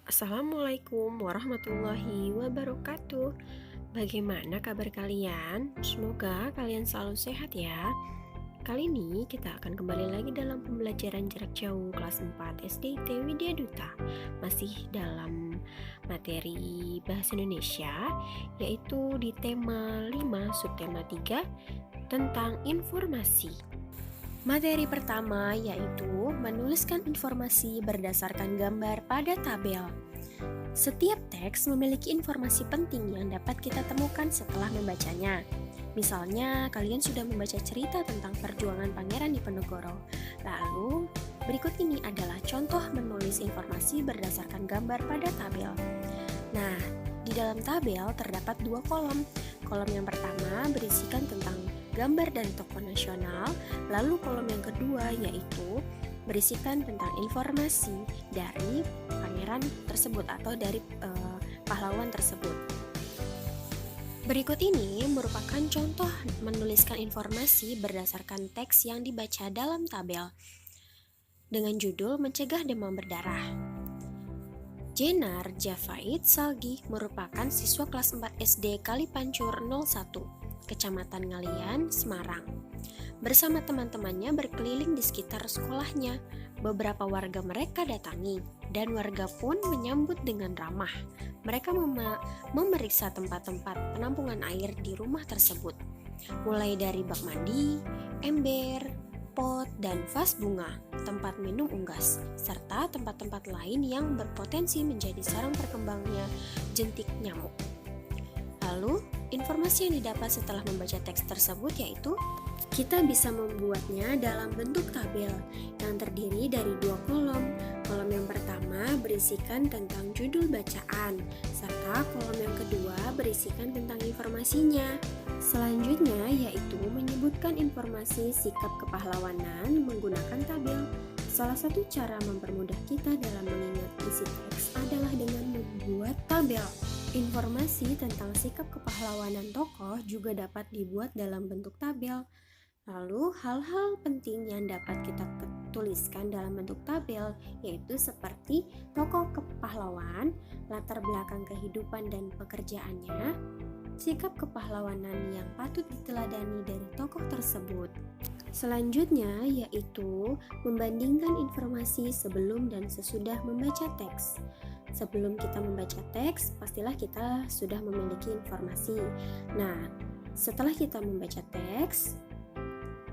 Assalamualaikum warahmatullahi wabarakatuh. Bagaimana kabar kalian? Semoga kalian selalu sehat ya. Kali ini kita akan kembali lagi dalam pembelajaran jarak jauh kelas 4 SDIT Widya Duta. Masih dalam materi Bahasa Indonesia, yaitu di tema 5 subtema 3 tentang informasi. Materi pertama yaitu menuliskan informasi berdasarkan gambar pada tabel. Setiap teks memiliki informasi penting yang dapat kita temukan setelah membacanya. Misalnya, kalian sudah membaca cerita tentang perjuangan Pangeran Diponegoro. Lalu, berikut ini adalah contoh menulis informasi berdasarkan gambar pada tabel. Nah, di dalam tabel terdapat dua kolom. Kolom yang pertama berisikan tentang gambar dan tokoh nasional, lalu kolom yang kedua yaitu berisikan tentang informasi dari pangeran tersebut atau dari pahlawan tersebut. Berikut ini merupakan contoh menuliskan informasi berdasarkan teks yang dibaca dalam tabel dengan judul Mencegah Demam Berdarah. Jenar Javaid Salgi merupakan siswa kelas 4 SD Kalipancur 01, Kecamatan Ngalian, Semarang. Bersama teman-temannya berkeliling di sekitar sekolahnya. Beberapa warga mereka datangi, dan warga pun menyambut dengan ramah. Mereka memeriksa tempat-tempat penampungan air di rumah tersebut, mulai dari bak mandi, ember, pot, dan vas bunga, tempat minum unggas, serta tempat-tempat lain yang berpotensi menjadi sarang berkembangnya jentik nyamuk. Lalu, informasi yang didapat setelah membaca teks tersebut yaitu kita bisa membuatnya dalam bentuk tabel yang terdiri dari dua kolom. Kolom yang pertama berisikan tentang judul bacaan, serta kolom yang kedua berisikan tentang informasinya. Selanjutnya yaitu menyebutkan informasi sikap kepahlawanan menggunakan tabel. Salah satu cara mempermudah kita dalam mengingat isi teks adalah dengan membuat tabel. Informasi tentang sikap kepahlawanan tokoh juga dapat dibuat dalam bentuk tabel. Lalu, hal-hal penting yang dapat kita tuliskan dalam bentuk tabel yaitu seperti tokoh kepahlawan, latar belakang kehidupan dan pekerjaannya, sikap kepahlawanan yang patut diteladani dari tokoh tersebut. Selanjutnya yaitu membandingkan informasi sebelum dan sesudah membaca teks. Sebelum kita membaca teks, pastilah kita sudah memiliki informasi. Nah, setelah kita membaca teks,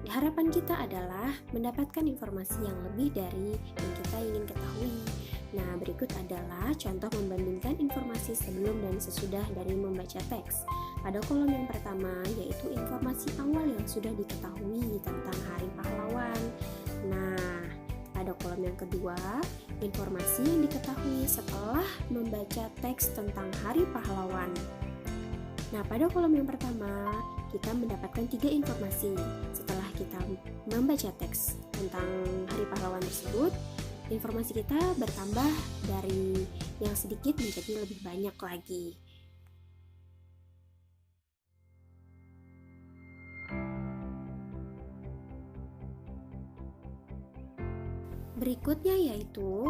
harapan kita adalah mendapatkan informasi yang lebih dari yang kita ingin ketahui. Nah, berikut adalah contoh membandingkan informasi sebelum dan sesudah dari membaca teks. Pada kolom yang pertama, yaitu informasi awal yang sudah diketahui tentang Hari Pahlawan. Nah, pada kolom yang kedua, informasi yang diketahui setelah membaca teks tentang Hari Pahlawan. Nah, pada kolom yang pertama, kita mendapatkan 3 informasi. Setelah kita membaca teks tentang Hari Pahlawan tersebut, informasi kita bertambah dari yang sedikit menjadi lebih banyak lagi. Berikutnya yaitu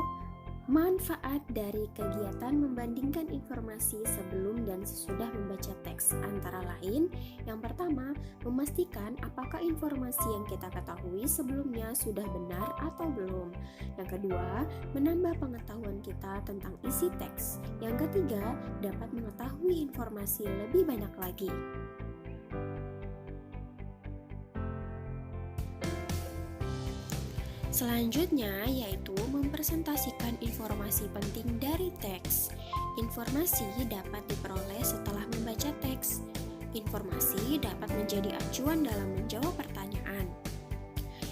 manfaat dari kegiatan membandingkan informasi sebelum dan sesudah membaca teks. Antara lain, yang pertama, memastikan apakah informasi yang kita ketahui sebelumnya sudah benar atau belum. Yang kedua, menambah pengetahuan kita tentang isi teks. Yang ketiga, dapat mengetahui informasi lebih banyak lagi. Selanjutnya yaitu mempresentasikan informasi penting dari teks. Informasi dapat diperoleh setelah membaca teks. Informasi dapat menjadi acuan dalam menjawab pertanyaan.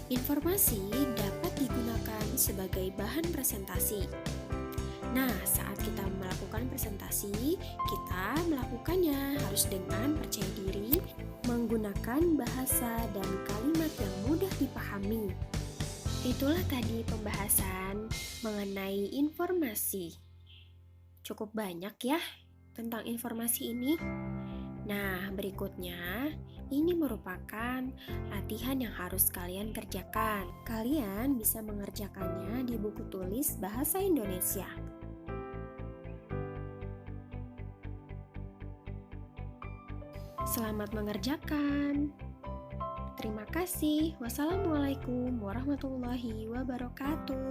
Informasi dapat digunakan sebagai bahan presentasi. Nah, saat kita melakukan presentasi, kita melakukannya harus dengan percaya diri, menggunakan bahasa dan kalimat yang mudah dipahami. Itulah tadi pembahasan mengenai informasi. Cukup banyak ya tentang informasi ini. Nah, berikutnya ini merupakan latihan yang harus kalian kerjakan. Kalian bisa mengerjakannya di buku tulis Bahasa Indonesia. Selamat mengerjakan. Terima kasih. Wassalamualaikum warahmatullahi wabarakatuh.